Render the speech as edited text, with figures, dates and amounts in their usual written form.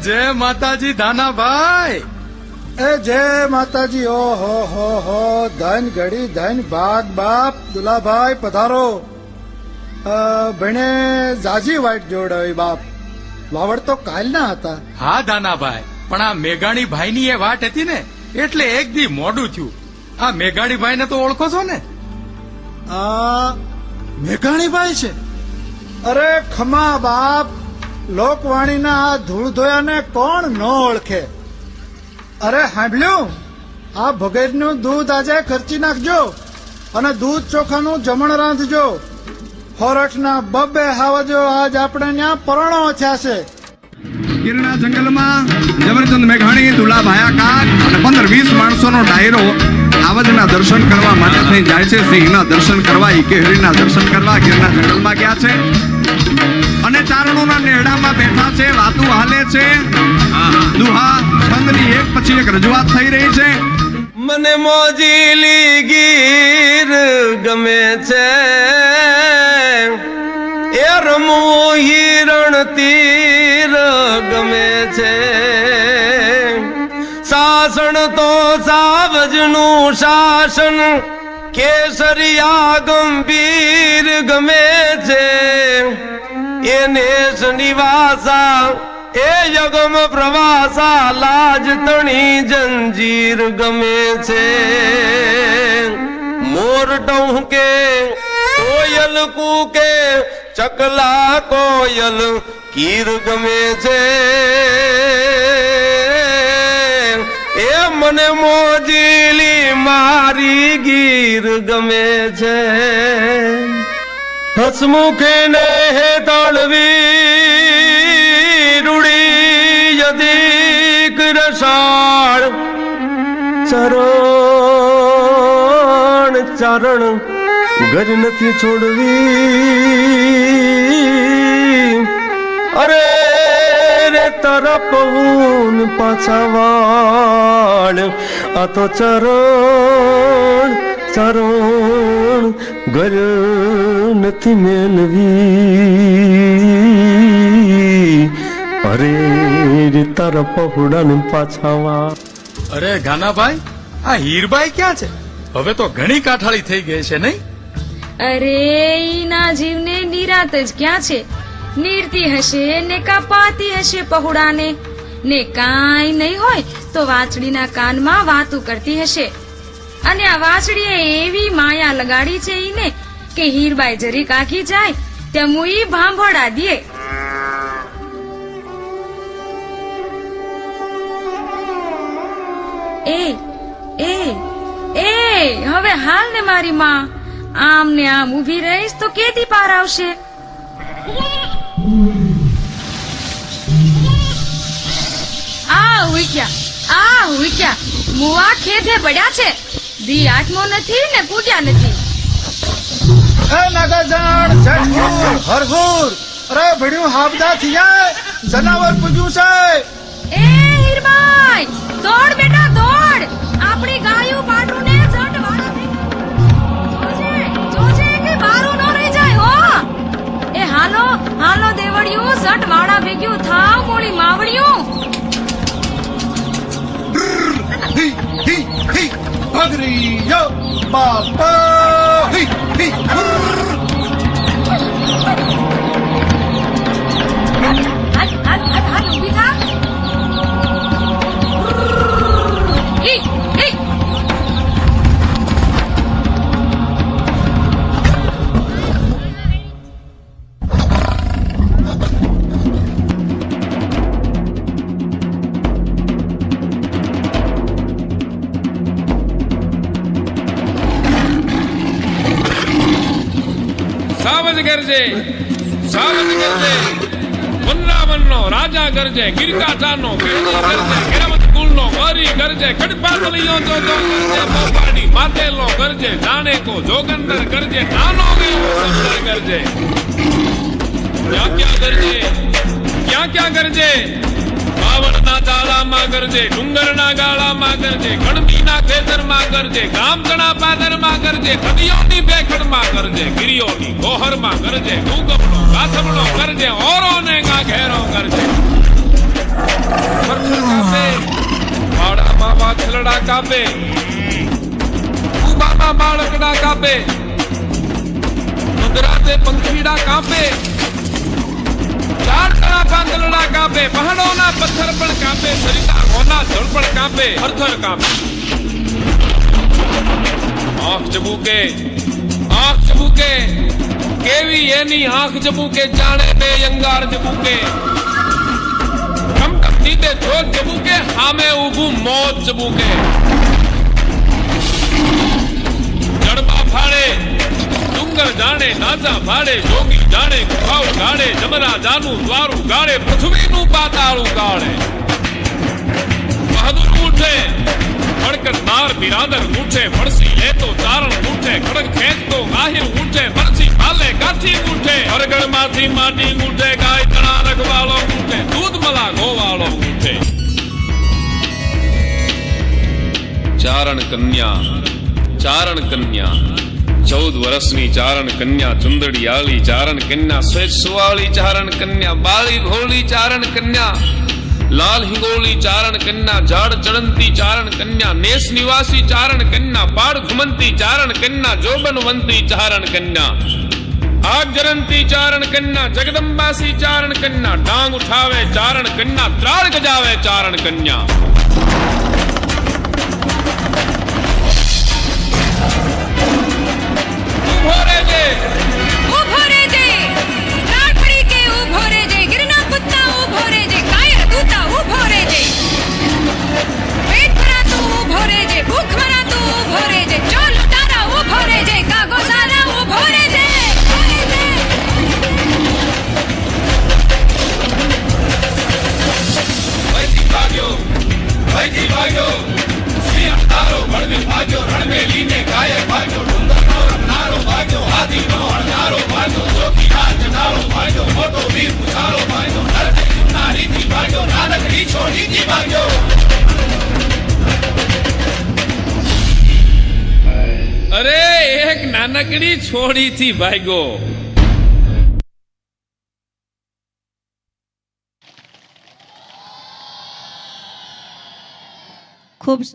જય માતાજી ધાનાભાઈ. જય માતાજી. ઓ હો ધન ઘડી ધન ભાગ બાપ દુલાભાઈ પધારો. ભણે જાજી વાઈટ જોડાવી બાપ. વાવડ તો કાલના હતા. હા ધાનાભાઈ, પણ આ મેઘાણી ભાઈ ની એ વાટ હતી ને એટલે એક દી મોડું થયું. આ મેઘાણી ભાઈ ને તો ઓળખો છો ને? આ મેઘાણીભાઈ છે? અરે ખમા બાપ, લોકવાણીના આ ધૂળ ધોયાને કોણ ન ઓળખે. અરે સાંભળ્યું, આ ભગેરનું દૂધ આજે ખર્ચી નાખજો અને દૂધ ચોખાનું જમણ રાંધજો. હોરઠના બબ્બે હાવજો, આજ આપણે ત્યાં પરણો થયા છે. ગીરના જંગલમાં ઝવેરચંદ મેઘાણી, દુલાભાયા કાક અને 15-20 માણસોનો ડાયરો આવજના દર્શન કરવા માટે થઈ જાય છે. સિંહના દર્શન કરવા, ઈકેહરીના દર્શન કરવા ગીરના જંગલમાં ગયા છે અને ચારણોના નેહડામાં બેઠા છે. વાતું હાલે છે, દુહા છંદની એક પછી એક રજૂઆત થઈ રહી છે. મને મોજીલી ગીર ગમે છે, એ રમવું હિરણ તીર ગમે છે. શાસન તો સાવજનું શાસન, કેસરિયા ગંભીર ગમે છે. એને નિવાસા એ યગમ પ્રવાસા, લાજ તણી જંજીર ગમે છે. મોર ટહુકે કોયલ કૂકે, ચકલા કોયલ કીર ગમે છે. એ મને મોજીલી મારી ગીર ગમે છે. હસમુખે ને તળવી રૂડી યદિક રસાળ, ચરણ ચારણ ગજ નથી છોડવી. અરે રે તરફ હું પાછા વાળ, આ તો ચરણ ચરણ ગજ નથી મેલવી. અરે રે તારા પહોળાને પાછા વાળ. અરે ગાનાભાઈ, આ હીરબાઈ ક્યાં છે? હવે તો ઘણી કાઠાળી થઈ ગઈ છે નહીં? અરે ઈના જીવને નિરાત જ ક્યાં છે? નીરતી હશે ને કાપાતી હશે પહોળાને, ને કાંઈ નહીં હોય તો વાછડીના કાનમાં વાતું કરતી હશે. અને આ વાછડીએ એવી માયા લગાડી છે ઈને કે હીરબાઈ જરી કાકી જાય ત્યાં મુઈ ભાંભોડા દે. એ હવે હાલ ને મારી માં, આમ ને આમ ઉભી રહીશ તો કેદી પાર આવશે? આ હુક્યા મુવા ખેધે પડ્યા છે. દી આઠમો નથી ને પૂગ્યા નથી. નગરજણ જટપુર હરહુર. અરે ભડ્યું હાબદા થી જાય, જનાવર પૂજ્યું છે. એ હીરબાઈ, દોડ બેટા દોડ, આપણી ગાયું પાડું ને જટ વાળા જોજે કે બારું ન રહી જાય હો. એ હાલો હાલો દેવડિયું, જટ વાળા ભેગ્યું થાવ મોળી માવડિયું. અગરી યો બાપા હી હી. હાલ ઊભી થા. ગરજે વનરાવનનો રાજા ગરજે, ગીરકાંઠાનો ગરજે, કેરાવત કુળનો ગરી ગરજે, કડપાતળીઓ જો ગરજે, પોપાડી માતેલનો ગરજે, જાણે કો જોગંદર ગરજે, નાનો ગરજે. ક્યાં ક્યાં ગરજે? બાવળના તાળામાં ગરજે, ડુંગરના ગાળામાં ગરજે, ગણબીના ખેતરમાં ગરજે, ગામકણા પાદરમાં ગરજે, નદીઓની ભેખડમાં ગરજે, ગિરિયોની ગોહરમાં ગરજે, ડુંગમનો ગાથમણો ગરજે, ઓરોને ગા ઘેરો ગરજે. થરથર કાપે વાડામાં વાછરડા કાપે કુબામાં બાળકડા કાપે મધરાતે પંખીડા કાપે ઝાડના પાંદડા કાપે પહાડોના પથ્થર પણ કાપે સરિતાઓના જળ પણ કાપે થરથર કાપે આંખ ચબુકે કેવી એની આંખ ચબુકે જાણે બે અંગાર ચબુકે કમકમતી તે જોત ચબુકે સામે ઊભું મોત ચબુકે જડબા ફાડે ડુંગર જાણે નાચા ભાડે જોગી જાણે ગુફાઓ ગાડે જમરા જાનું દ્વારું ગાડે પૃથ્વીનું પાતાળું ગાળે બહાદુર ઉઠે ભડકનાર બિરાદર ઉઠે ફળસી લેતો ચારણ ઉઠે ખડક ખેંચતો આહિર ઉઠે પરછી ભાલે કાઠી ઉઠે હરગળમાંથી માટી ઉઠે ગાય તણા રખવાળો ઉઠે દૂધ મલા ગોવાળો ઉઠે ચારણ કન્યા 14 વર્ષની ચારણ કન્યા ચુંદડી આળી ચારણ કન્યા સ્વેચ્છ સુવાળી ચારણ કન્યા બાળી ભોળી ચારણ કન્યા લાલ હિંગોળી ચારણ કન્યા ઝાડ ચડંતી ચારણ કન્યા નેસ નિવાસી ચારણ કન્યા પાડ ઘુમંતી ચારણ કન્યા જોબનવંતી ચારણ કન્યા આગ જરંતી ચારણ કન્યા જગદંબાસી ચારણ કન્યા ડાંગ ઉઠાવે ચારણ કન્યા ત્રાળ ગજાવે ચારણ કન્યા ઉભો રહેજે રાત પડી કે ઉભો રહેજે ગિરના પુત્તા ઉભો રહેજે કાયર દૂતા ઉભો રહેજે પેટ ભરાતો ઉભો રહેજે ભૂખ મરાતો ઉભો રહેજે ચોલ તારા ઉભો રહેજે કાગો સારા ઉભો રહેજે વૈતી ભાગ્યો સિંહ તારો બળવી ભાગ્યો રણમેલીને ગાયક ભાગ્યો ડુંગરનો રમનારો ભાગ્યો હાથીનો હણનારો ભાગ્યો જોગી રાજ નાળો ભાગ્યો મોટો વીર પુછારો ભાગ્યો નરદેવ નારીથી ભાગ્યો નાનકડી છોડીથી ભાગ્યો અરે એક નાનકડી છોડીથી ભાગ્યો ખૂબ